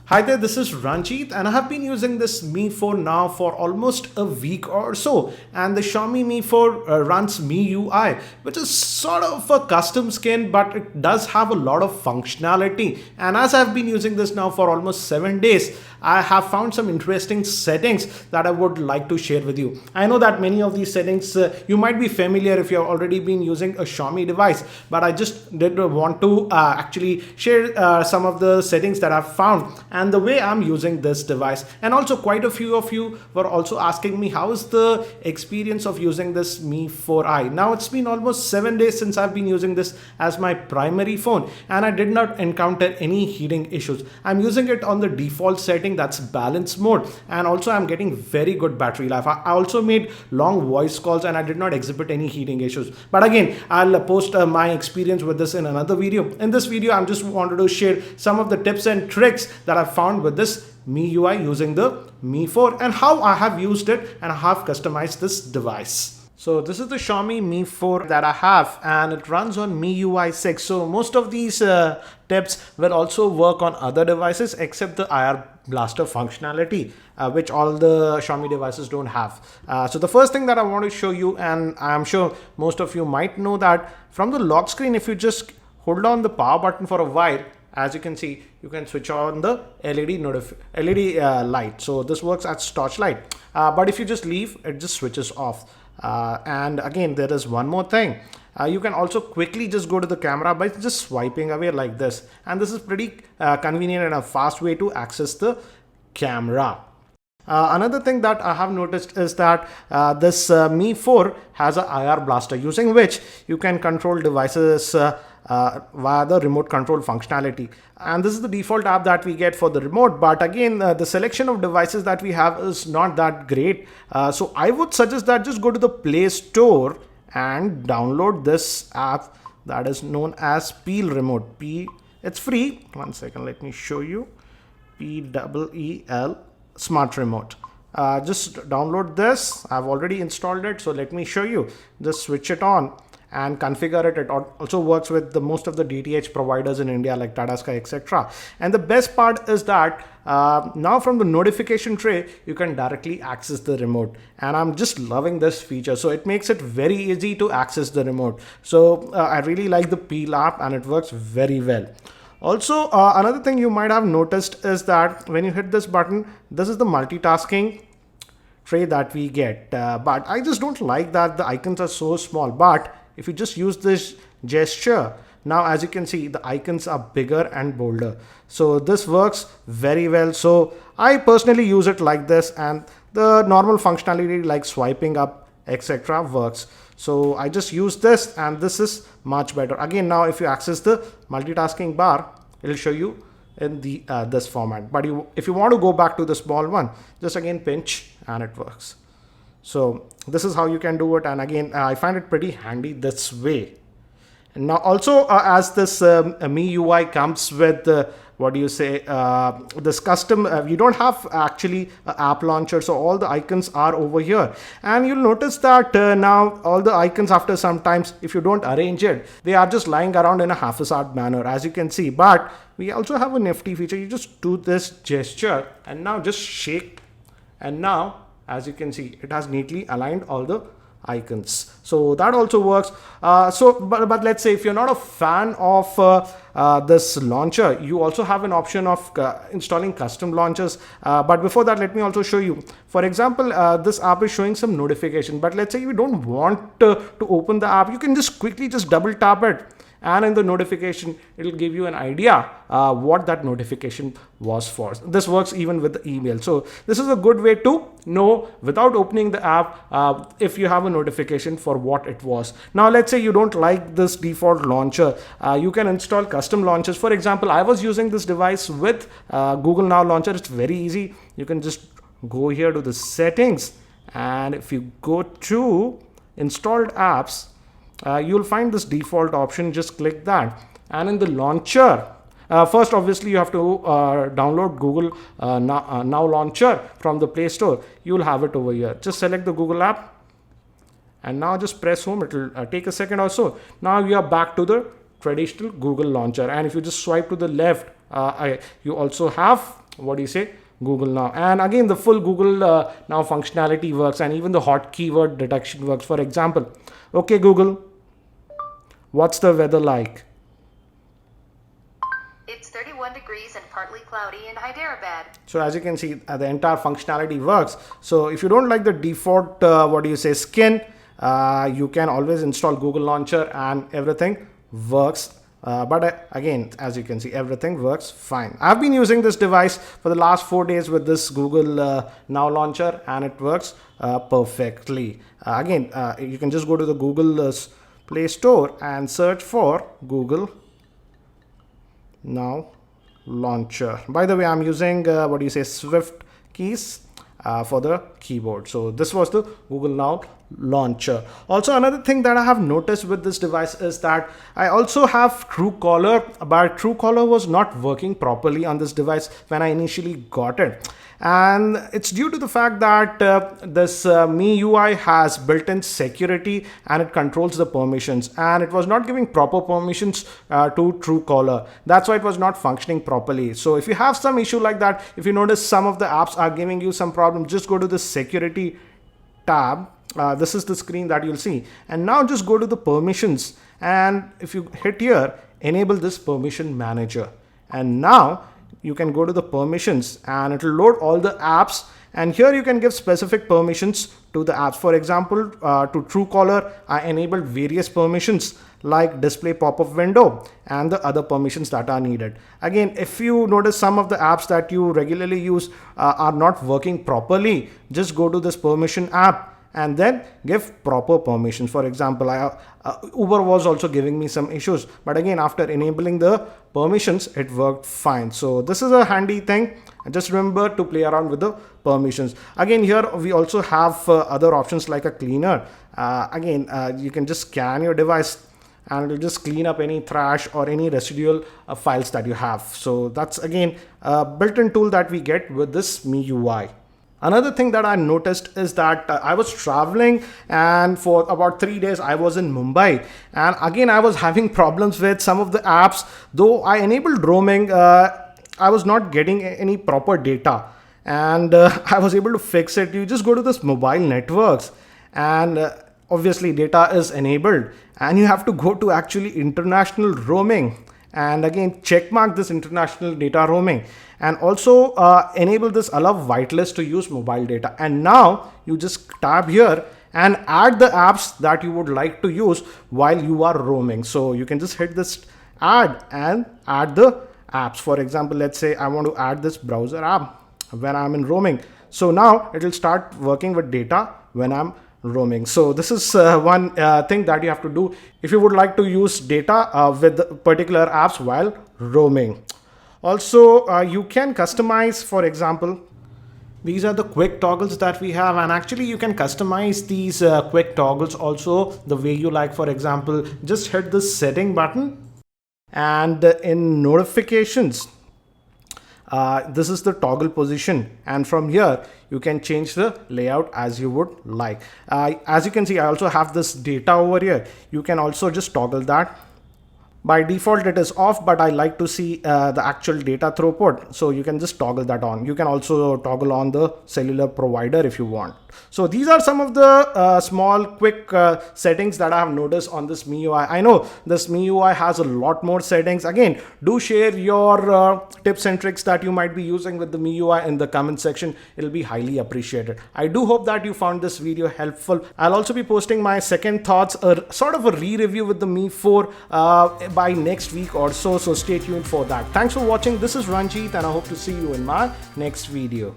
Hi there, this is Ranjit, and I have been using this Mi 4 now for almost a week or so. And the Xiaomi Mi 4 runs MIUI, which is sort of a custom skin, but it does have a lot of functionality. And as I've been using this now for almost 7 days, I have found some interesting settings that I would like to share with you. I know that many of these settings you might be familiar if you've already been using a Xiaomi device, but I just did want to actually share some of the settings that I've found and the way I'm using this device. And also, quite a few of you were also asking me how is the experience of using this Mi 4i. Now it's been almost 7 days since I've been using this as my primary phone, and I did not encounter any heating issues. I'm using it on the default setting, that's balance mode, and also I'm getting very good battery life. I also made long voice calls and I did not exhibit any heating issues. But again, I'll post my experience with this in another video. In this video, I'm just wanted to share some of the tips and tricks that I found with this MIUI using the Mi 4 and how I have used it and have customized this device. So this is the Xiaomi Mi 4 that I have, and it runs on MIUI 6. So most of these tips will also work on other devices except the IR Blaster functionality, which all the Xiaomi devices don't have. So the first thing that I want to show you, and I'm sure most of you might know that from the lock screen, if you just hold on the power button for a while, as you can see, you can switch on the LED light. So this works as torchlight. But if you just leave, it just switches off. And again, there is one more thing. You can also quickly just go to the camera by just swiping away like this. And this is pretty convenient and a fast way to access the camera. Another thing that I have noticed is that this Mi 4 has a IR Blaster, using which you can control devices via the remote control functionality. And this is the default app that we get for the remote. But again, the selection of devices that we have is not that great. So I would suggest that just go to the Play Store and download this app that is known as Peel Remote. It's free. One second, let me show you. PEEL Smart Remote. Just download this. I've already installed it, so let me show you. Just switch it on and configure it. It also works with the most of the DTH providers in India like Tata Sky, etc. And the best part is that now from the notification tray, you can directly access the remote. And I'm just loving this feature. So it makes it very easy to access the remote. So I really like the Peel app and it works very well. Also, another thing you might have noticed is that when you hit this button, this is the multitasking tray that we get. But I just don't like that the icons are so small. But if you just use this gesture, now as you can see, the icons are bigger and bolder. So this works very well. So I personally use it like this, and the normal functionality like swiping up, etc. works. So I just use this, and this is much better. Again, now if you access the multitasking bar, it'll show you in the this format. But if you want to go back to the small one, just again pinch and it works. So this is how you can do it. And again, I find it pretty handy this way. And now also as this MIUI comes with this custom, you don't have actually an app launcher, so all the icons are over here. And you'll notice that now all the icons, after some times, if you don't arrange it, they are just lying around in a haphazard manner, as you can see. But we also have a nifty feature. You just do this gesture and now just shake, and now as you can see, it has neatly aligned all the icons. So that also works. But let's say if you're not a fan of this launcher, you also have an option of installing custom launchers. But before that, let me also show you. For example, this app is showing some notification, but let's say you don't want to open the app, you can just quickly just double tap it. And in the notification, it'll give you an idea what that notification was for. This works even with the email. So this is a good way to know without opening the app if you have a notification for what it was. Now, let's say you don't like this default launcher. You can install custom launchers. For example, I was using this device with Google Now Launcher. It's very easy. You can just go here to the settings. And if you go to installed apps, you'll find this default option. Just click that, and in the launcher, first obviously you have to download Google Now Launcher from the Play Store. You'll have it over here. Just select the Google app and now just press home. It will take a second or so. Now we are back to the traditional Google launcher, and if you just swipe to the left, you also have what do you say, Google Now. And again, the full Google Now functionality works, and even the hot keyword detection works. For example, okay Google, what's the weather like? It's 31 degrees and partly cloudy in Hyderabad. So as you can see, the entire functionality works. So if you don't like the default, skin, you can always install Google Launcher and everything works. But again, as you can see, everything works fine. I've been using this device for the last 4 days with this Google Now Launcher, and it works perfectly. Again, you can just go to the Google Play Store and search for Google Now Launcher. By the way, I'm using Swift keys for the keyboard. So this was the Google Now Launcher. Also, another thing that I have noticed with this device is that I also have Truecaller, but Truecaller was not working properly on this device when I initially got it. And it's due to the fact that this MIUI has built-in security, and it controls the permissions, and it was not giving proper permissions to Truecaller. That's why it was not functioning properly. So if you have some issue like that, if you notice some of the apps are giving you some problem, just go to the security tab. This is the screen that you'll see, and now just go to the permissions, and if you hit here, enable this permission manager, and now you can go to the permissions and it will load all the apps, and here you can give specific permissions to the apps. For example, to Truecaller, I enabled various permissions like display pop-up window and the other permissions that are needed. Again, if you notice some of the apps that you regularly use are not working properly, just go to this permission app and then give proper permissions. For example, Uber was also giving me some issues, but again, after enabling the permissions, it worked fine. So this is a handy thing. Just remember to play around with the permissions. Again, here we also have other options like a cleaner. You can just scan your device and it will just clean up any trash or any residual files that you have. So that's again a built-in tool that we get with this MIUI. Another thing that I noticed is that I was traveling, and for about 3 days I was in Mumbai, and again I was having problems with some of the apps. Though I enabled roaming, I was not getting any proper data, and I was able to fix it. You just go to this mobile networks, and obviously data is enabled, and you have to go to actually international roaming, and again check mark this international data roaming, and also enable this allow whitelist to use mobile data. And now you just tab here and add the apps that you would like to use while you are roaming. So you can just hit this add and add the apps. For example, let's say I want to add this browser app when I'm in roaming. So now it will start working with data when I'm roaming. So this is one thing that you have to do if you would like to use data with particular apps while roaming. Also, you can customize, for example, these are the quick toggles that we have, and actually you can customize these quick toggles also the way you like. For example, just hit the setting button, and in notifications, this is the toggle position, and from here you can change the layout as you would like. As you can see, I also have this data over here. You can also just toggle that. By default it is off, but I like to see the actual data throughput, so you can just toggle that on. You can also toggle on the cellular provider if you want. So these are some of the small quick settings that I have noticed on this MIUI. I know this MIUI has a lot more settings. Again, do share your tips and tricks that you might be using with the MIUI in the comment section. It'll be highly appreciated. I do hope that you found this video helpful. I'll also be posting my second thoughts, or sort of a re-review with the Mi 4 by next week or so. So stay tuned for that. Thanks for watching. This is Ranjit, and I hope to see you in my next video.